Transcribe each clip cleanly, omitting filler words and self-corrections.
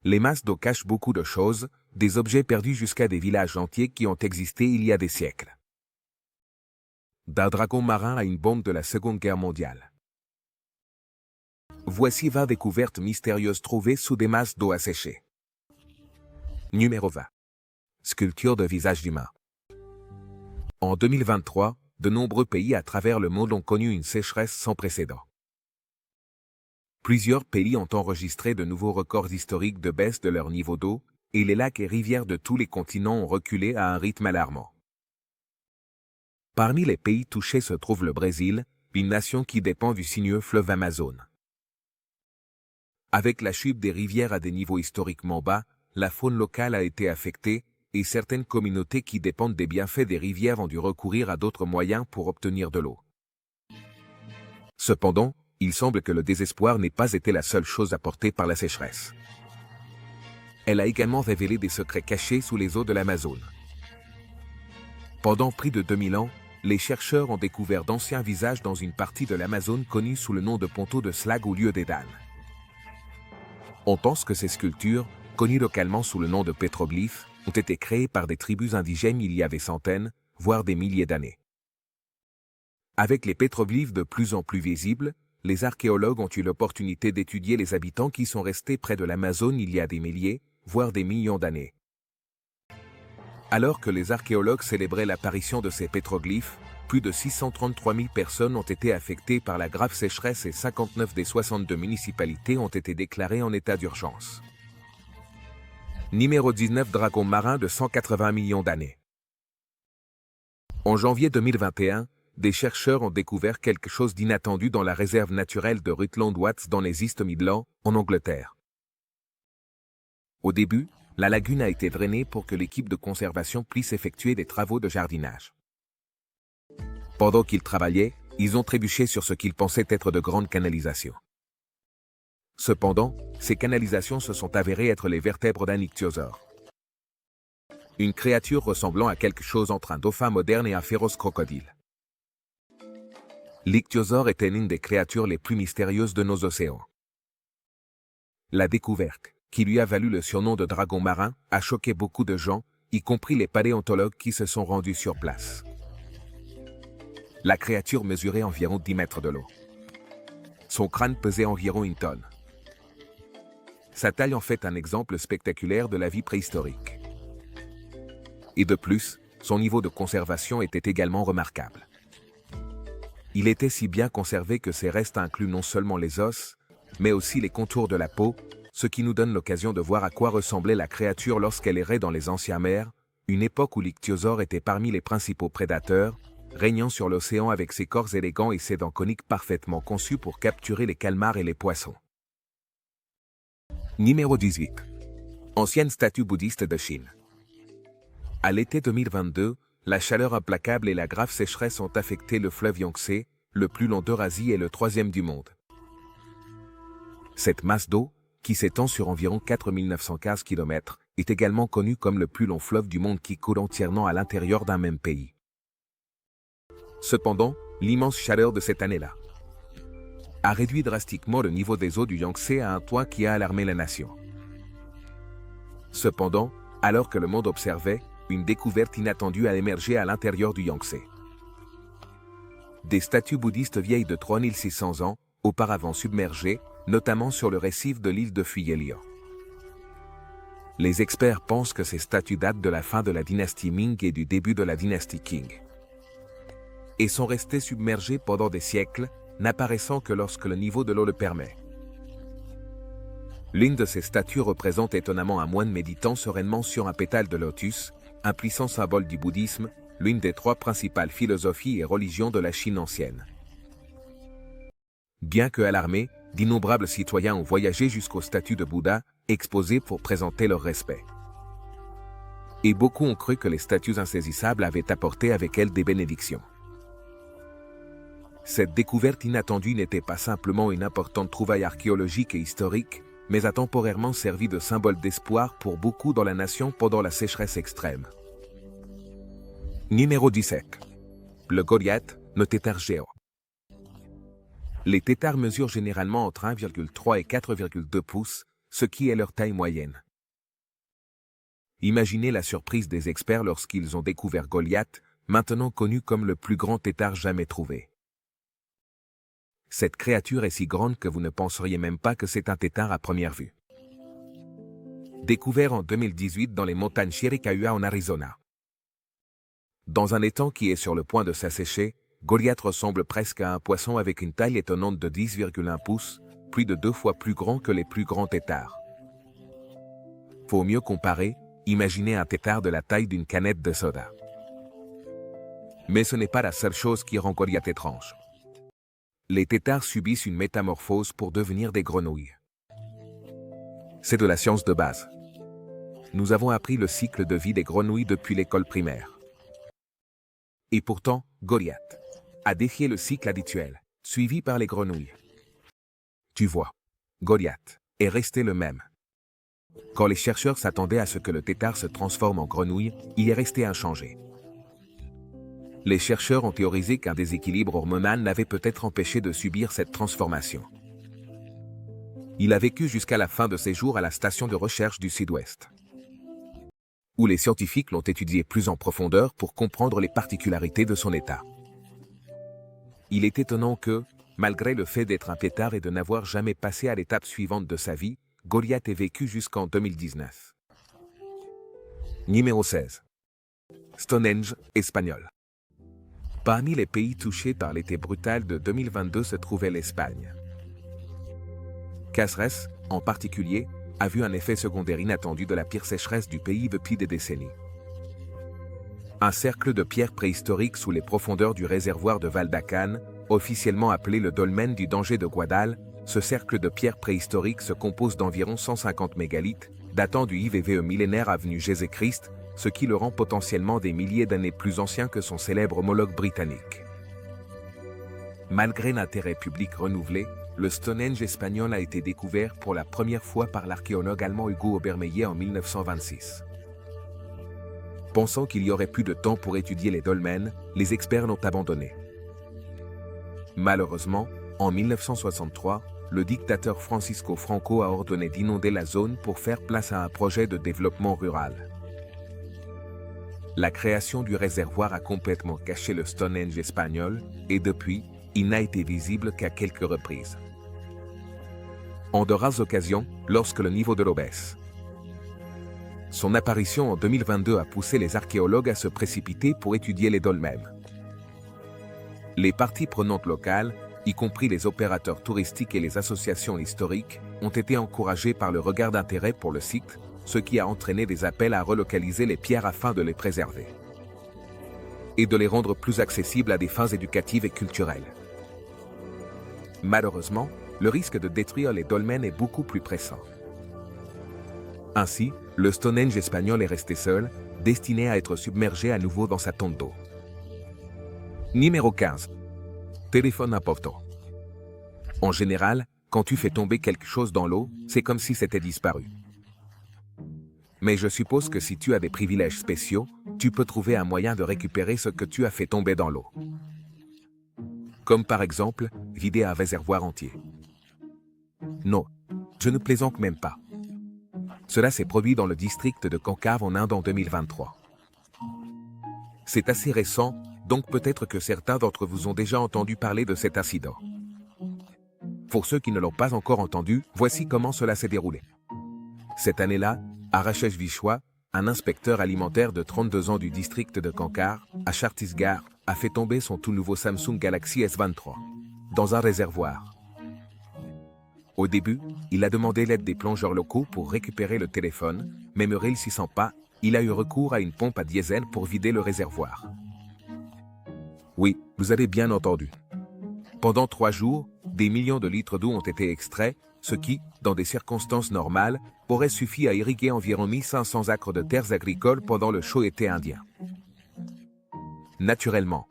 Les masses d'eau cachent beaucoup de choses, des objets perdus jusqu'à des villages entiers qui ont existé il y a des siècles. D'un dragon marin à une bombe de la Seconde Guerre mondiale. Voici 20 découvertes mystérieuses trouvées sous des masses d'eau asséchées. Numéro 20. Sculpture de visage d'humain. En 2023, de nombreux pays à travers le monde ont connu une sécheresse sans précédent. Plusieurs pays ont enregistré de nouveaux records historiques de baisse de leur niveau d'eau, et les lacs et rivières de tous les continents ont reculé à un rythme alarmant. Parmi les pays touchés se trouve le Brésil, une nation qui dépend du sinueux fleuve Amazone. Avec la chute des rivières à des niveaux historiquement bas, la faune locale a été affectée, et certaines communautés qui dépendent des bienfaits des rivières ont dû recourir à d'autres moyens pour obtenir de l'eau. Cependant, il semble que le désespoir n'ait pas été la seule chose apportée par la sécheresse. Elle a également révélé des secrets cachés sous les eaux de l'Amazone. Pendant plus de 2000 ans, les chercheurs ont découvert d'anciens visages dans une partie de l'Amazone connue sous le nom de Ponto de Slag au lieu d'Edan. On pense que ces sculptures, connues localement sous le nom de pétroglyphes, ont été créées par des tribus indigènes il y a des centaines, voire des milliers d'années. Avec les pétroglyphes de plus en plus visibles, les archéologues ont eu l'opportunité d'étudier les habitants qui sont restés près de l'Amazone il y a des milliers, voire des millions d'années. Alors que les archéologues célébraient l'apparition de ces pétroglyphes, plus de 633 000 personnes ont été affectées par la grave sécheresse et 59 des 62 municipalités ont été déclarées en état d'urgence. Numéro 19. Dragon marin de 180 millions d'années. En janvier 2021, des chercheurs ont découvert quelque chose d'inattendu dans la réserve naturelle de Rutland Watts dans les East Midlands, en Angleterre. Au début, la lagune a été drainée pour que l'équipe de conservation puisse effectuer des travaux de jardinage. Pendant qu'ils travaillaient, ils ont trébuché sur ce qu'ils pensaient être de grandes canalisations. Cependant, ces canalisations se sont avérées être les vertèbres d'un ichthyosaure. Une créature ressemblant à quelque chose entre un dauphin moderne et un féroce crocodile. L'ichthyosaure était l'une des créatures les plus mystérieuses de nos océans. La découverte, qui lui a valu le surnom de dragon marin, a choqué beaucoup de gens, y compris les paléontologues qui se sont rendus sur place. La créature mesurait environ 10 mètres de long. Son crâne pesait environ 1 tonne. Sa taille en fait un exemple spectaculaire de la vie préhistorique. Et de plus, son niveau de conservation était également remarquable. Il était si bien conservé que ses restes incluent non seulement les os, mais aussi les contours de la peau, ce qui nous donne l'occasion de voir à quoi ressemblait la créature lorsqu'elle errait dans les anciennes mers, une époque où l'ichthyosaure était parmi les principaux prédateurs, régnant sur l'océan avec ses corps élégants et ses dents coniques parfaitement conçues pour capturer les calmars et les poissons. Numéro 18. Ancienne statue bouddhiste de Chine. À l'été 2022, la chaleur implacable et la grave sécheresse ont affecté le fleuve Yangtze, le plus long d'Eurasie et le 3e du monde. Cette masse d'eau, qui s'étend sur environ 4915 km, est également connue comme le plus long fleuve du monde qui coule entièrement à l'intérieur d'un même pays. Cependant, l'immense chaleur de cette année-là a réduit drastiquement le niveau des eaux du Yangtze à un point qui a alarmé la nation. Cependant, alors que le monde observait, une découverte inattendue a émergé à l'intérieur du Yangtze. Des statues bouddhistes vieilles de 3600 ans, auparavant submergées, notamment sur le récif de l'île de Fuyelian. Les experts pensent que ces statues datent de la fin de la dynastie Ming et du début de la dynastie Qing. Et sont restées submergées pendant des siècles, n'apparaissant que lorsque le niveau de l'eau le permet. L'une de ces statues représente étonnamment un moine méditant sereinement sur un pétale de lotus, un puissant symbole du bouddhisme, l'une des 3 principales philosophies et religions de la Chine ancienne. Bien que alarmés, d'innombrables citoyens ont voyagé jusqu'aux statues de Bouddha, exposées pour présenter leur respect. Et beaucoup ont cru que les statues insaisissables avaient apporté avec elles des bénédictions. Cette découverte inattendue n'était pas simplement une importante trouvaille archéologique et historique, mais a temporairement servi de symbole d'espoir pour beaucoup dans la nation pendant la sécheresse extrême. Numéro 17. Le Goliath, le tétard géant. Les têtards mesurent généralement entre 1,3 et 4,2 pouces, ce qui est leur taille moyenne. Imaginez la surprise des experts lorsqu'ils ont découvert Goliath, maintenant connu comme le plus grand tétard jamais trouvé. Cette créature est si grande que vous ne penseriez même pas que c'est un tétard à première vue. Découvert en 2018 dans les montagnes Chiricahua en Arizona. Dans un étang qui est sur le point de s'assécher, Goliath ressemble presque à un poisson avec une taille étonnante de 10,1 pouces, plus de 2 fois plus grand que les plus grands tétards. Pour mieux comparer, imaginez un tétard de la taille d'une canette de soda. Mais ce n'est pas la seule chose qui rend Goliath étrange. Les tétards subissent une métamorphose pour devenir des grenouilles. C'est de la science de base. Nous avons appris le cycle de vie des grenouilles depuis l'école primaire. Et pourtant, Goliath a défié le cycle habituel, suivi par les grenouilles. Tu vois, Goliath est resté le même. Quand les chercheurs s'attendaient à ce que le tétard se transforme en grenouille, il est resté inchangé. Les chercheurs ont théorisé qu'un déséquilibre hormonal l'avait peut-être empêché de subir cette transformation. Il a vécu jusqu'à la fin de ses jours à la station de recherche du Sud-Ouest, où les scientifiques l'ont étudié plus en profondeur pour comprendre les particularités de son état. Il est étonnant que, malgré le fait d'être un tétard et de n'avoir jamais passé à l'étape suivante de sa vie, Goliath ait vécu jusqu'en 2019. Numéro 16. Stonehenge, espagnol. Parmi les pays touchés par l'été brutal de 2022 se trouvait l'Espagne. Cáceres, en particulier, a vu un effet secondaire inattendu de la pire sécheresse du pays depuis des décennies. Un cercle de pierres préhistoriques sous les profondeurs du réservoir de Valdacan, officiellement appelé le dolmen du danger de Guadal, ce cercle de pierres préhistoriques se compose d'environ 150 mégalithes, datant du IVVE millénaire avenue Jésus-Christ, ce qui le rend potentiellement des milliers d'années plus ancien que son célèbre homologue britannique. Malgré l'intérêt public renouvelé, le Stonehenge espagnol a été découvert pour la première fois par l'archéologue allemand Hugo Obermeyer en 1926. Pensant qu'il y aurait plus de temps pour étudier les dolmens, les experts l'ont abandonné. Malheureusement, en 1963, le dictateur Francisco Franco a ordonné d'inonder la zone pour faire place à un projet de développement rural. La création du réservoir a complètement caché le Stonehenge espagnol, et depuis, il n'a été visible qu'à quelques reprises. En de rares occasions, lorsque le niveau de l'eau baisse. Son apparition en 2022 a poussé les archéologues à se précipiter pour étudier les dolmens. Les parties prenantes locales, y compris les opérateurs touristiques et les associations historiques, ont été encouragées par le regard d'intérêt pour le site, ce qui a entraîné des appels à relocaliser les pierres afin de les préserver et de les rendre plus accessibles à des fins éducatives et culturelles. Malheureusement, le risque de détruire les dolmens est beaucoup plus pressant. Ainsi, le Stonehenge espagnol est resté seul, destiné à être submergé à nouveau dans sa tombe d'eau. Numéro 15. Téléphone important. En général, quand tu fais tomber quelque chose dans l'eau, c'est comme si c'était disparu. Mais je suppose que si tu as des privilèges spéciaux, tu peux trouver un moyen de récupérer ce que tu as fait tomber dans l'eau. Comme par exemple, vider un réservoir entier. Non, je ne plaisante même pas. Cela s'est produit dans le district de Kancar en Inde en 2023. C'est assez récent, donc peut-être que certains d'entre vous ont déjà entendu parler de cet incident. Pour ceux qui ne l'ont pas encore entendu, voici comment cela s'est déroulé. Cette année-là, à Rajesh Vishwa, un inspecteur alimentaire de 32 ans du district de Kancar, à Chhattisgarh, a fait tomber son tout nouveau Samsung Galaxy S23 dans un réservoir. Au début, il a demandé l'aide des plongeurs locaux pour récupérer le téléphone, mais ne réussissant pas, il a eu recours à une pompe à diesel pour vider le réservoir. Oui, vous avez bien entendu. Pendant 3 jours, des millions de litres d'eau ont été extraits, ce qui, dans des circonstances normales, aurait suffi à irriguer environ 1500 acres de terres agricoles pendant le chaud été indien. Naturellement,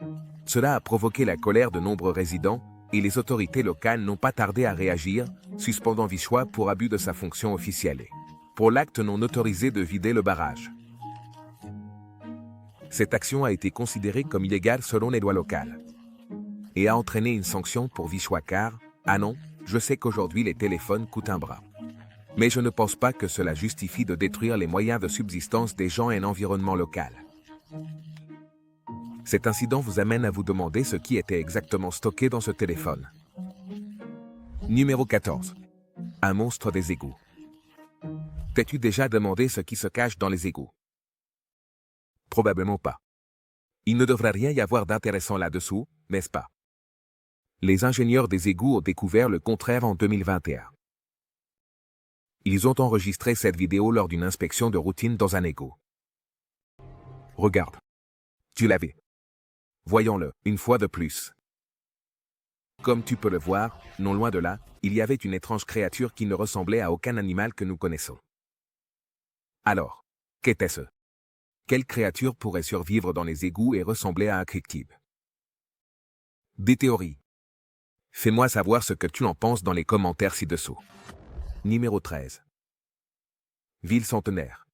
cela a provoqué la colère de nombreux résidents, et les autorités locales n'ont pas tardé à réagir, suspendant Vishwa pour abus de sa fonction officielle et pour l'acte non autorisé de vider le barrage. Cette action a été considérée comme illégale selon les lois locales et a entraîné une sanction pour Vishwa car, ah non, je sais qu'aujourd'hui les téléphones coûtent un bras. Mais je ne pense pas que cela justifie de détruire les moyens de subsistance des gens et un environnement local. Cet incident vous amène à vous demander ce qui était exactement stocké dans ce téléphone. Numéro 14. Un monstre des égouts. T'es-tu déjà demandé ce qui se cache dans les égouts? Probablement pas. Il ne devrait rien y avoir d'intéressant là-dessous, n'est-ce pas? Les ingénieurs des égouts ont découvert le contraire en 2021. Ils ont enregistré cette vidéo lors d'une inspection de routine dans un égout. Regarde. Tu l'avais. Voyons-le, une fois de plus. Comme tu peux le voir, non loin de là, il y avait une étrange créature qui ne ressemblait à aucun animal que nous connaissons. Alors, qu'était-ce? Quelle créature pourrait survivre dans les égouts et ressembler à un cryptide? Des théories. Fais-moi savoir ce que tu en penses dans les commentaires ci-dessous. Numéro 13. Ville centenaire.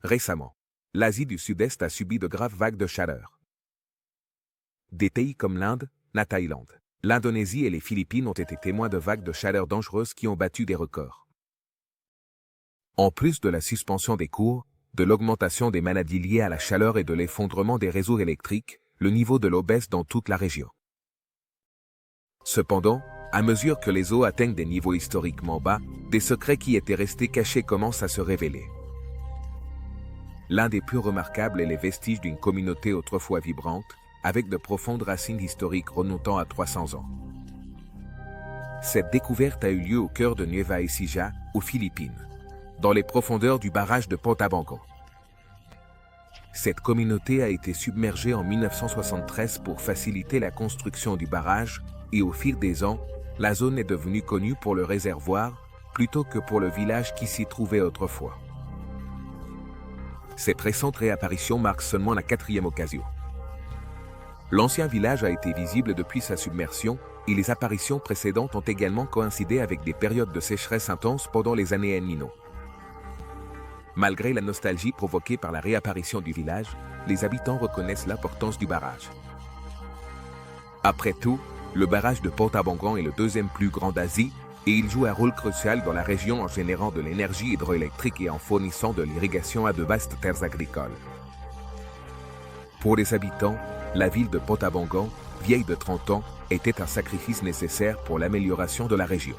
Récemment, l'Asie du Sud-Est a subi de graves vagues de chaleur. Des pays comme l'Inde, la Thaïlande, l'Indonésie et les Philippines ont été témoins de vagues de chaleur dangereuses qui ont battu des records. En plus de la suspension des cours, de l'augmentation des maladies liées à la chaleur et de l'effondrement des réseaux électriques, le niveau de l'eau baisse dans toute la région. Cependant, à mesure que les eaux atteignent des niveaux historiquement bas, des secrets qui étaient restés cachés commencent à se révéler. L'un des plus remarquables est les vestiges d'une communauté autrefois vibrante, avec de profondes racines historiques remontant à 300 ans. Cette découverte a eu lieu au cœur de Nueva Ecija, aux Philippines, dans les profondeurs du barrage de Pantabangon. Cette communauté a été submergée en 1973 pour faciliter la construction du barrage, et au fil des ans, la zone est devenue connue pour le réservoir, plutôt que pour le village qui s'y trouvait autrefois. Cette récente réapparition marque seulement la 4e occasion. L'ancien village a été visible depuis sa submersion, et les apparitions précédentes ont également coïncidé avec des périodes de sécheresse intense pendant les années El Niño. Malgré la nostalgie provoquée par la réapparition du village, les habitants reconnaissent l'importance du barrage. Après tout, le barrage de Pantabangon est le deuxième plus grand d'Asie, et il joue un rôle crucial dans la région en générant de l'énergie hydroélectrique et en fournissant de l'irrigation à de vastes terres agricoles. Pour les habitants, la ville de Pantabangon, vieille de 30 ans, était un sacrifice nécessaire pour l'amélioration de la région.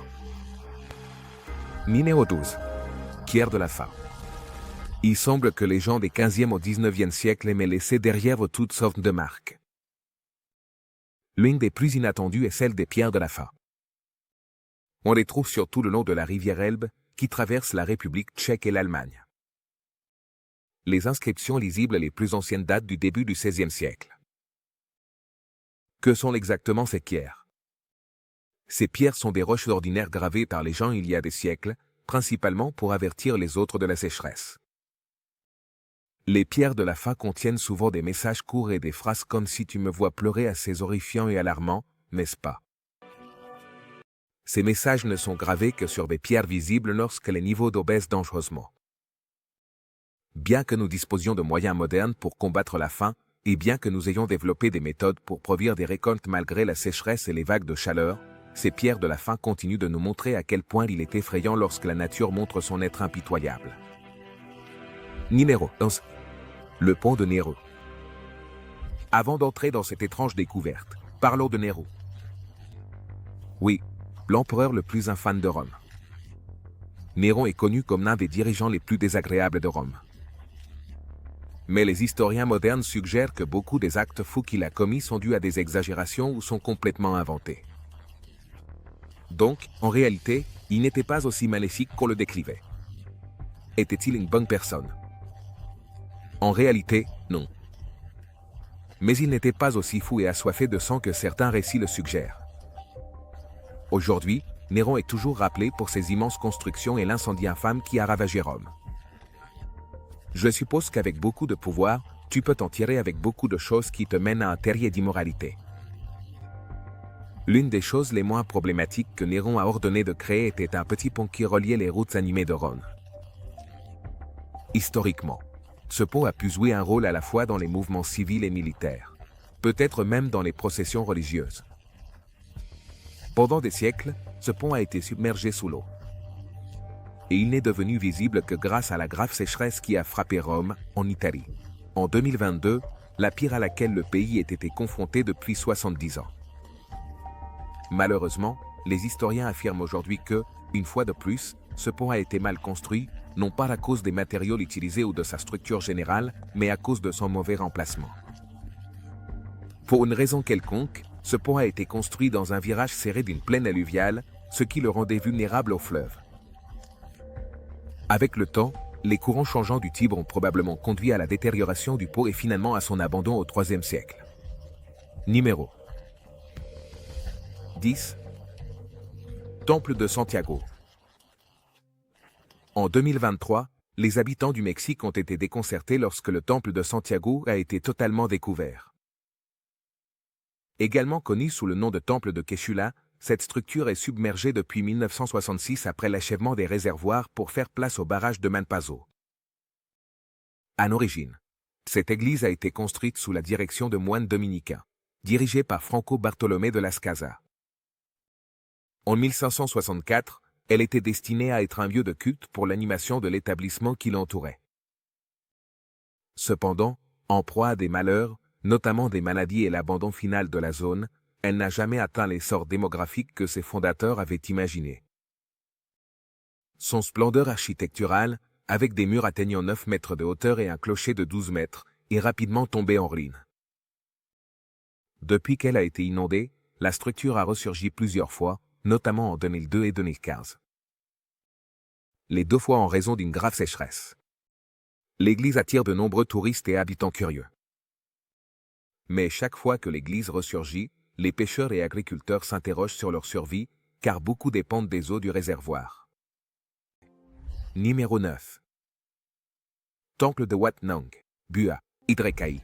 Numéro 12. Pierre de la faim. Il semble que les gens des 15e au 19e siècle aimaient laisser derrière toutes sortes de marques. L'une des plus inattendues est celle des pierres de la faim. On les trouve surtout le long de la rivière Elbe, qui traverse la République tchèque et l'Allemagne. Les inscriptions lisibles les plus anciennes datent du début du XVIe siècle. Que sont exactement ces pierres? Ces pierres sont des roches ordinaires gravées par les gens il y a des siècles, principalement pour avertir les autres de la sécheresse. Les pierres de la faim contiennent souvent des messages courts et des phrases comme « si tu me vois pleurer » assez horrifiants et alarmants, n'est-ce pas? Ces messages ne sont gravés que sur des pierres visibles lorsque les niveaux d'eau baissent dangereusement. Bien que nous disposions de moyens modernes pour combattre la faim, et bien que nous ayons développé des méthodes pour produire des récoltes malgré la sécheresse et les vagues de chaleur, ces pierres de la faim continuent de nous montrer à quel point il est effrayant lorsque la nature montre son être impitoyable. Numéro 11. Le pont de Néro. Avant d'entrer dans cette étrange découverte, parlons de Néro. Oui, l'empereur le plus infâme de Rome. Néron est connu comme l'un des dirigeants les plus désagréables de Rome. Mais les historiens modernes suggèrent que beaucoup des actes fous qu'il a commis sont dus à des exagérations ou sont complètement inventés. Donc, en réalité, il n'était pas aussi maléfique qu'on le décrivait. Était-il une bonne personne? En réalité, non. Mais il n'était pas aussi fou et assoiffé de sang que certains récits le suggèrent. Aujourd'hui, Néron est toujours rappelé pour ses immenses constructions et l'incendie infâme qui a ravagé Rome. Je suppose qu'avec beaucoup de pouvoir, tu peux t'en tirer avec beaucoup de choses qui te mènent à un terrier d'immoralité. L'une des choses les moins problématiques que Néron a ordonné de créer était un petit pont qui reliait les routes animées de Rome. Historiquement, ce pont a pu jouer un rôle à la fois dans les mouvements civils et militaires, peut-être même dans les processions religieuses. Pendant des siècles, ce pont a été submergé sous l'eau. et il n'est devenu visible que grâce à la grave sécheresse qui a frappé Rome, en Italie. En 2022, la pire à laquelle le pays ait été confronté depuis 70 ans. Malheureusement, les historiens affirment aujourd'hui que, une fois de plus, ce pont a été mal construit, non pas à cause des matériaux utilisés ou de sa structure générale, mais à cause de son mauvais remplacement. Pour une raison quelconque, ce pont a été construit dans un virage serré d'une plaine alluviale, ce qui le rendait vulnérable au fleuve. Avec le temps, les courants changeants du Tibre ont probablement conduit à la détérioration du pont et finalement à son abandon au IIIe siècle. Numéro 10. Temple de Santiago. En 2023, les habitants du Mexique ont été déconcertés lorsque le temple de Santiago a été totalement découvert. Également connu sous le nom de temple de Quechula, cette structure est submergée depuis 1966 après l'achèvement des réservoirs pour faire place au barrage de Manpazo. À l'origine, cette église a été construite sous la direction de moines dominicains, dirigés par Franco Bartolomé de Las Casas. En 1564, elle était destinée à être un lieu de culte pour l'animation de l'établissement qui l'entourait. Cependant, en proie à des malheurs, notamment des maladies et l'abandon final de la zone, elle n'a jamais atteint l'essor démographique que ses fondateurs avaient imaginé. Son splendeur architecturale, avec des murs atteignant 9 mètres de hauteur et un clocher de 12 mètres, est rapidement tombée en ruine. Depuis qu'elle a été inondée, la structure a ressurgi plusieurs fois, notamment en 2002 et 2015. Les 2 fois en raison d'une grave sécheresse. L'église attire de nombreux touristes et habitants curieux. Mais chaque fois que l'église ressurgit, les pêcheurs et agriculteurs s'interrogent sur leur survie, car beaucoup dépendent des eaux du réservoir. Numéro 9. Temple de Wat Nang, Bua, Idrekai.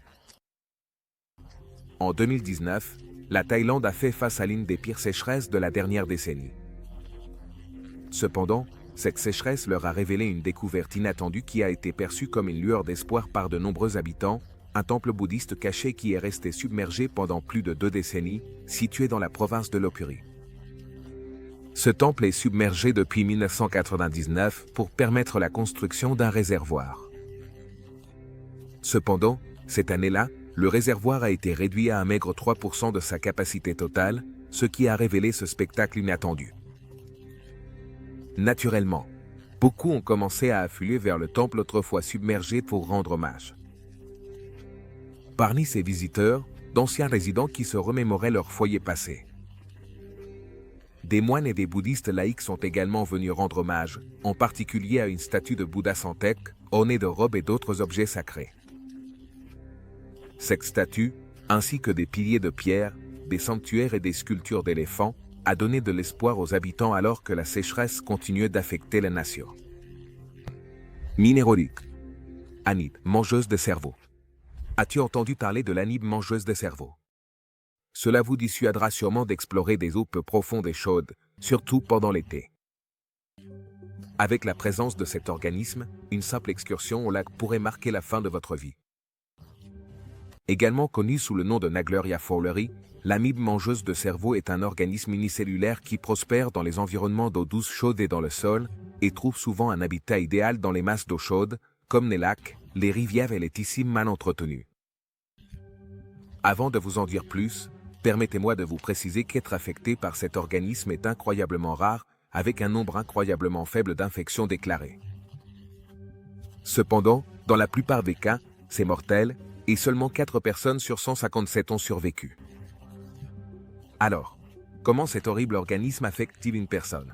En 2019, la Thaïlande a fait face à l'une des pires sécheresses de la dernière décennie. Cependant, cette sécheresse leur a révélé une découverte inattendue qui a été perçue comme une lueur d'espoir par de nombreux habitants, un temple bouddhiste caché qui est resté submergé pendant plus de 2 décennies, situé dans la province de Lopburi. Ce temple est submergé depuis 1999 pour permettre la construction d'un réservoir. Cependant, cette année-là, le réservoir a été réduit à un maigre 3% de sa capacité totale, ce qui a révélé ce spectacle inattendu. Naturellement, beaucoup ont commencé à affluer vers le temple autrefois submergé pour rendre hommage. Parmi ces visiteurs, d'anciens résidents qui se remémoraient leur foyer passé. Des moines et des bouddhistes laïcs sont également venus rendre hommage, en particulier à une statue de Bouddha sans tête, ornée de robes et d'autres objets sacrés. Cette statue, ainsi que des piliers de pierre, des sanctuaires et des sculptures d'éléphants, a donné de l'espoir aux habitants alors que la sécheresse continuait d'affecter la nation. Minéralique. Anibe, mangeuse de cerveau. As-tu entendu parler de l'anibe mangeuse de cerveau? Cela vous dissuadera sûrement d'explorer des eaux peu profondes et chaudes, surtout pendant l'été. Avec la présence de cet organisme, une simple excursion au lac pourrait marquer la fin de votre vie. Également connu sous le nom de Naegleria fowleri, l'amibe mangeuse de cerveau est un organisme unicellulaire qui prospère dans les environnements d'eau douce chaude et dans le sol, et trouve souvent un habitat idéal dans les masses d'eau chaude, comme les lacs, les rivières et les tissues mal entretenus. Avant de vous en dire plus, permettez-moi de vous préciser qu'être affecté par cet organisme est incroyablement rare, avec un nombre incroyablement faible d'infections déclarées. Cependant, dans la plupart des cas, c'est mortel, et seulement 4 personnes sur 157 ont survécu. Alors, comment cet horrible organisme affecte-t-il une personne?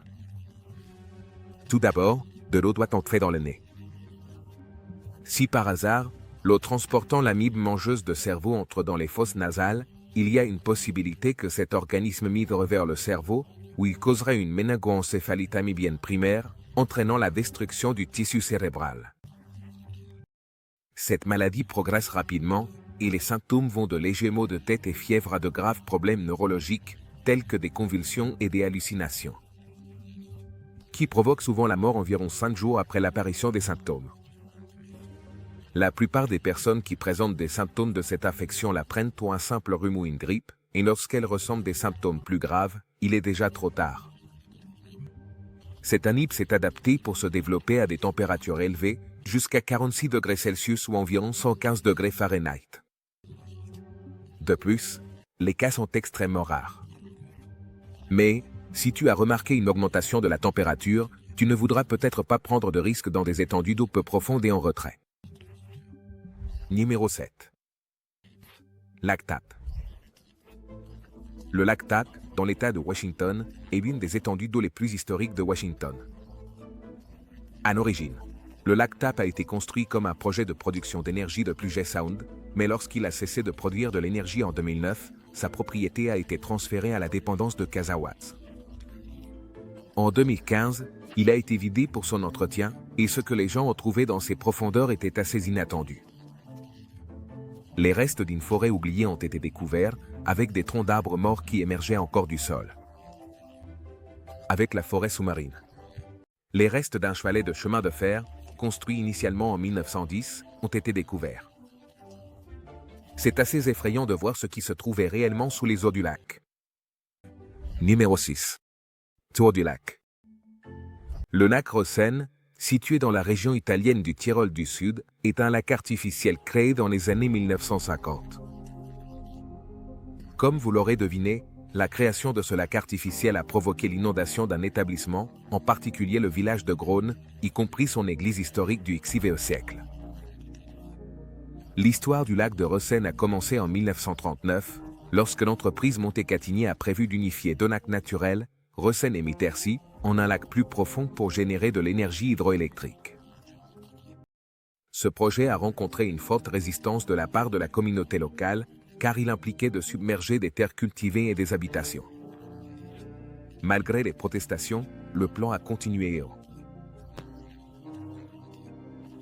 Tout d'abord, de l'eau doit entrer dans le nez. Si par hasard, l'eau transportant l'amibe mangeuse de cerveau entre dans les fosses nasales, il y a une possibilité que cet organisme migre vers le cerveau, où il causerait une méningoencéphalite amibienne primaire, entraînant la destruction du tissu cérébral. Cette maladie progresse rapidement, et les symptômes vont de légers maux de tête et fièvre à de graves problèmes neurologiques, tels que des convulsions et des hallucinations, qui provoquent souvent la mort environ 5 jours après l'apparition des symptômes. La plupart des personnes qui présentent des symptômes de cette affection la prennent pour un simple rhume ou une grippe, et lorsqu'elles ressentent des symptômes plus graves, il est déjà trop tard. Cet anide s'est adapté pour se développer à des températures élevées, jusqu'à 46 degrés Celsius ou environ 115 degrés Fahrenheit. De plus, les cas sont extrêmement rares. Mais, si tu as remarqué une augmentation de la température, tu ne voudras peut-être pas prendre de risques dans des étendues d'eau peu profondes et en retrait. Numéro 7. Lac Tappe. Le lac Tappe, dans l'État de Washington, est l'une des étendues d'eau les plus historiques de Washington. À l'origine, le lac Tappe a été construit comme un projet de production d'énergie de Puget Sound, mais lorsqu'il a cessé de produire de l'énergie en 2009, sa propriété a été transférée à la dépendance de Casawatts. En 2015, il a été vidé pour son entretien, et ce que les gens ont trouvé dans ses profondeurs était assez inattendu. Les restes d'une forêt oubliée ont été découverts, avec des troncs d'arbres morts qui émergeaient encore du sol. Avec la forêt sous-marine. Les restes d'un chevalet de chemin de fer, construit initialement en 1910, ont été découverts. C'est assez effrayant de voir ce qui se trouvait réellement sous les eaux du lac. Numéro 6. Tour du lac. Le lac Rosen, situé dans la région italienne du Tyrol du Sud, est un lac artificiel créé dans les années 1950. Comme vous l'aurez deviné, la création de ce lac artificiel a provoqué l'inondation d'un établissement, en particulier le village de Grone, y compris son église historique du XIVe siècle. L'histoire du lac de Rosen a commencé en 1939, lorsque l'entreprise Montecatini a prévu d'unifier deux lacs naturels, Rosen et Mittersi, en un lac plus profond pour générer de l'énergie hydroélectrique. Ce projet a rencontré une forte résistance de la part de la communauté locale, car il impliquait de submerger des terres cultivées et des habitations. Malgré les protestations, le plan a continué.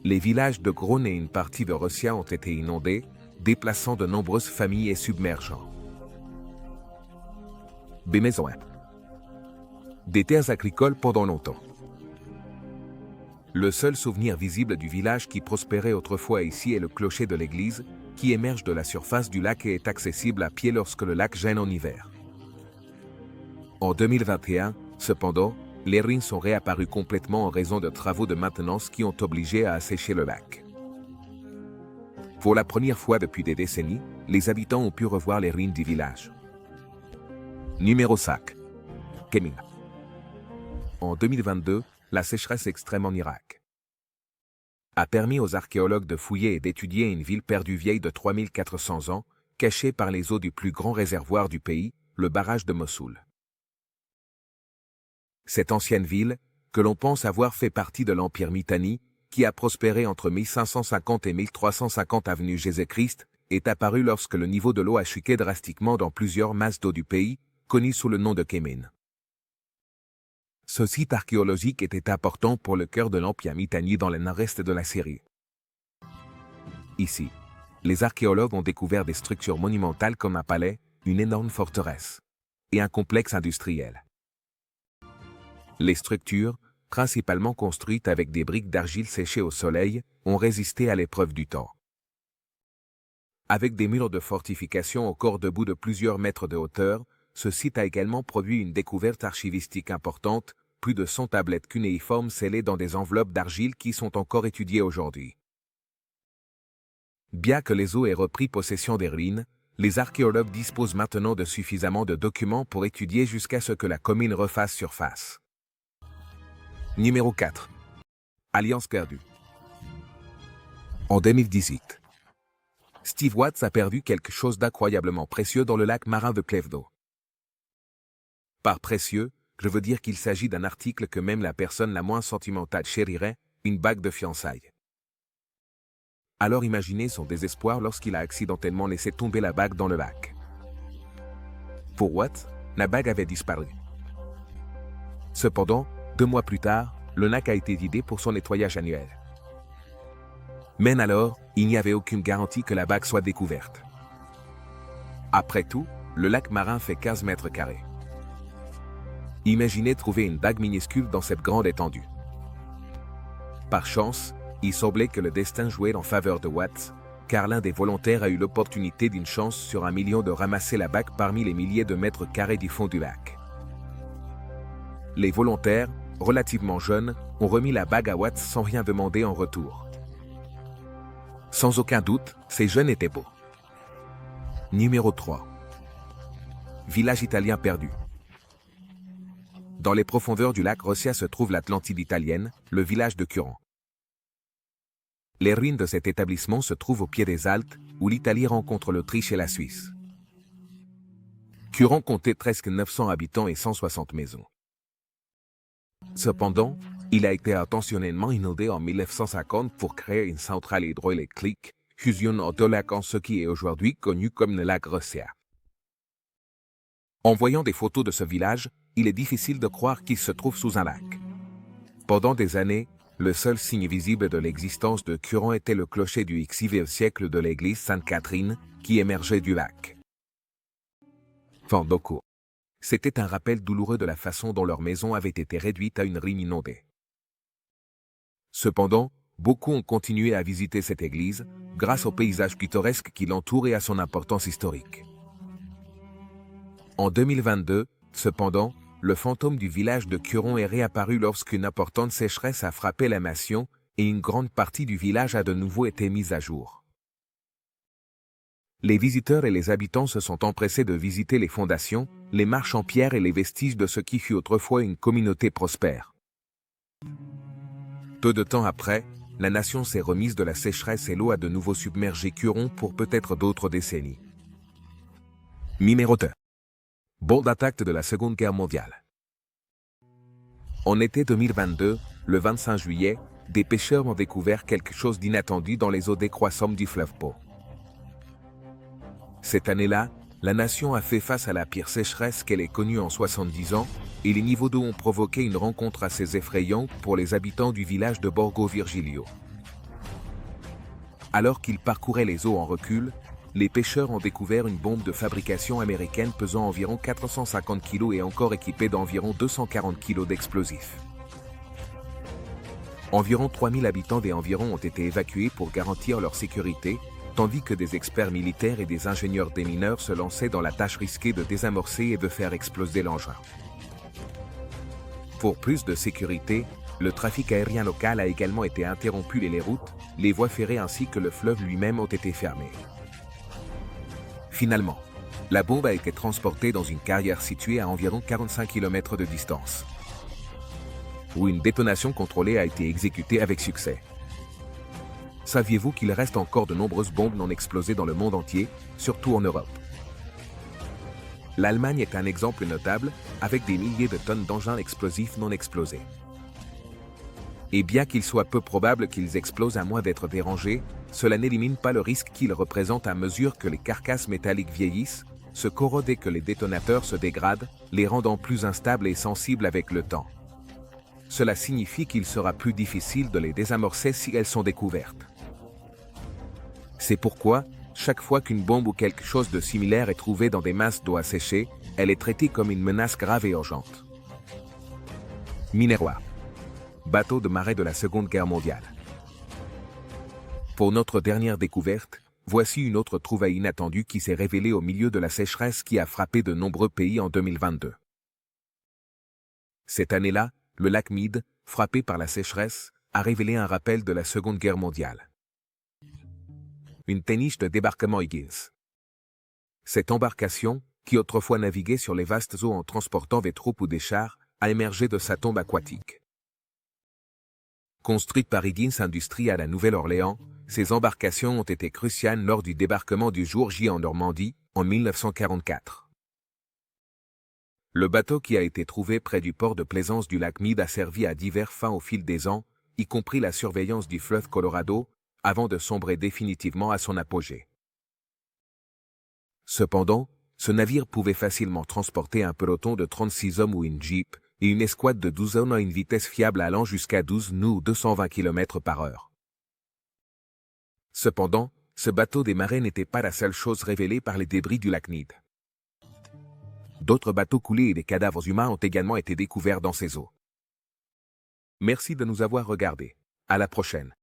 Les villages de Grone et une partie de Rossia ont été inondés, déplaçant de nombreuses familles et submergeant des maisons, des terres agricoles pendant longtemps. Le seul souvenir visible du village qui prospérait autrefois ici est le clocher de l'église, qui émerge de la surface du lac et est accessible à pied lorsque le lac gèle en hiver. En 2021, cependant, les ruines sont réapparues complètement en raison de travaux de maintenance qui ont obligé à assécher le lac. Pour la première fois depuis des décennies, les habitants ont pu revoir les ruines du village. Numéro 5. Kemin. En 2022, la sécheresse extrême en Irak a permis aux archéologues de fouiller et d'étudier une ville perdue vieille de 3400 ans, cachée par les eaux du plus grand réservoir du pays, le barrage de Mossoul. Cette ancienne ville, que l'on pense avoir fait partie de l'Empire Mitanni, qui a prospéré entre 1550 et 1350 avenue Jésus-Christ, est apparue lorsque le niveau de l'eau a chuté drastiquement dans plusieurs masses d'eau du pays, connues sous le nom de Kemin. Ce site archéologique était important pour le cœur de l'Empire Mitanni dans le nord-est de la Syrie. Ici, les archéologues ont découvert des structures monumentales comme un palais, une énorme forteresse et un complexe industriel. Les structures, principalement construites avec des briques d'argile séchées au soleil, ont résisté à l'épreuve du temps. Avec des murs de fortification encore debout de plusieurs mètres de hauteur, ce site a également produit une découverte archivistique importante, plus de 100 tablettes cunéiformes scellées dans des enveloppes d'argile qui sont encore étudiées aujourd'hui. Bien que les eaux aient repris possession des ruines, les archéologues disposent maintenant de suffisamment de documents pour étudier jusqu'à ce que la commune refasse surface. Numéro 4. Alliance perdue. En 2018, Steve Watts a perdu quelque chose d'incroyablement précieux dans le lac marin de Clevedo. Par précieux, je veux dire qu'il s'agit d'un article que même la personne la moins sentimentale chérirait, une bague de fiançailles. Alors imaginez son désespoir lorsqu'il a accidentellement laissé tomber la bague dans le lac. Pour Watts, la bague avait disparu. Cependant, 2 mois plus tard, le lac a été vidé pour son nettoyage annuel. Mais alors, il n'y avait aucune garantie que la bague soit découverte. Après tout, le lac marin fait 15 mètres carrés. Imaginez trouver une bague minuscule dans cette grande étendue. Par chance, il semblait que le destin jouait en faveur de Watts, car l'un des volontaires a eu l'opportunité d'une chance sur 1 million de ramasser la bague parmi les milliers de mètres carrés du fond du lac. Les volontaires, relativement jeunes, ont remis la bague à Watts sans rien demander en retour. Sans aucun doute, ces jeunes étaient beaux. Numéro 3. Village italien perdu. Dans les profondeurs du lac Rossia se trouve l'Atlantide italienne, le village de Curon. Les ruines de cet établissement se trouvent au pied des Alpes, où l'Italie rencontre l'Autriche et la Suisse. Curon comptait presque 900 habitants et 160 maisons. Cependant, il a été intentionnellement inondé en 1950 pour créer une centrale hydroélectrique, fusionnant deux lacs en ce qui est aujourd'hui connu comme le lac Rossia. En voyant des photos de ce village, il est difficile de croire qu'il se trouve sous un lac. Pendant des années, le seul signe visible de l'existence de Curon était le clocher du XIVe siècle de l'église Sainte-Catherine, qui émergeait du lac. Fandoco. C'était un rappel douloureux de la façon dont leur maison avait été réduite à une ruine inondée. Cependant, beaucoup ont continué à visiter cette église, grâce au paysage pittoresque qui l'entoure et à son importance historique. En 2022, cependant, le fantôme du village de Curon est réapparu lorsqu'une importante sécheresse a frappé la nation et une grande partie du village a de nouveau été mise à jour. Les visiteurs et les habitants se sont empressés de visiter les fondations, les marches en pierre et les vestiges de ce qui fut autrefois une communauté prospère. Peu de temps après, la nation s'est remise de la sécheresse et l'eau a de nouveau submergé Curon pour peut-être d'autres décennies. Numéro 2. Bombe d'attaque de la Seconde Guerre mondiale. En été 2022, le 25 juillet, des pêcheurs ont découvert quelque chose d'inattendu dans les eaux décroissantes du fleuve Pô. Cette année-là, la nation a fait face à la pire sécheresse qu'elle ait connue en 70 ans, et les niveaux d'eau ont provoqué une rencontre assez effrayante pour les habitants du village de Borgo Virgilio. Alors qu'ils parcouraient les eaux en recul, les pêcheurs ont découvert une bombe de fabrication américaine pesant environ 450 kg et encore équipée d'environ 240 kg d'explosifs. Environ 3000 habitants des environs ont été évacués pour garantir leur sécurité, tandis que des experts militaires et des ingénieurs démineurs se lançaient dans la tâche risquée de désamorcer et de faire exploser l'engin. Pour plus de sécurité, le trafic aérien local a également été interrompu et les routes, les voies ferrées ainsi que le fleuve lui-même ont été fermés. Finalement, la bombe a été transportée dans une carrière située à environ 45 km de distance, où une détonation contrôlée a été exécutée avec succès. Saviez-vous qu'il reste encore de nombreuses bombes non explosées dans le monde entier, surtout en Europe? L'Allemagne est un exemple notable, avec des milliers de tonnes d'engins explosifs non explosés. Et bien qu'il soit peu probable qu'ils explosent à moins d'être dérangés, cela n'élimine pas le risque qu'ils représentent à mesure que les carcasses métalliques vieillissent, se corrodent et que les détonateurs se dégradent, les rendant plus instables et sensibles avec le temps. Cela signifie qu'il sera plus difficile de les désamorcer si elles sont découvertes. C'est pourquoi, chaque fois qu'une bombe ou quelque chose de similaire est trouvé dans des masses d'eau asséchées, elle est traitée comme une menace grave et urgente. Minerva. Bateau de marée de la Seconde Guerre mondiale. Pour notre dernière découverte, voici une autre trouvaille inattendue qui s'est révélée au milieu de la sécheresse qui a frappé de nombreux pays en 2022. Cette année-là, le lac Mead, frappé par la sécheresse, a révélé un rappel de la Seconde Guerre mondiale. Une péniche de débarquement Higgins. Cette embarcation, qui autrefois naviguait sur les vastes eaux en transportant des troupes ou des chars, a émergé de sa tombe aquatique. Construite par Higgins Industries à la Nouvelle-Orléans, ces embarcations ont été cruciales lors du débarquement du jour J en Normandie, en 1944. Le bateau qui a été trouvé près du port de plaisance du lac Mead a servi à divers fins au fil des ans, y compris la surveillance du fleuve Colorado, avant de sombrer définitivement à son apogée. Cependant, ce navire pouvait facilement transporter un peloton de 36 hommes ou une jeep, et une escouade de 12 hommes à une vitesse fiable allant jusqu'à 12 nœuds ou 220 km/h. Cependant, ce bateau des marais n'était pas la seule chose révélée par les débris du lac Mead. D'autres bateaux coulés et des cadavres humains ont également été découverts dans ces eaux. Merci de nous avoir regardés. À la prochaine.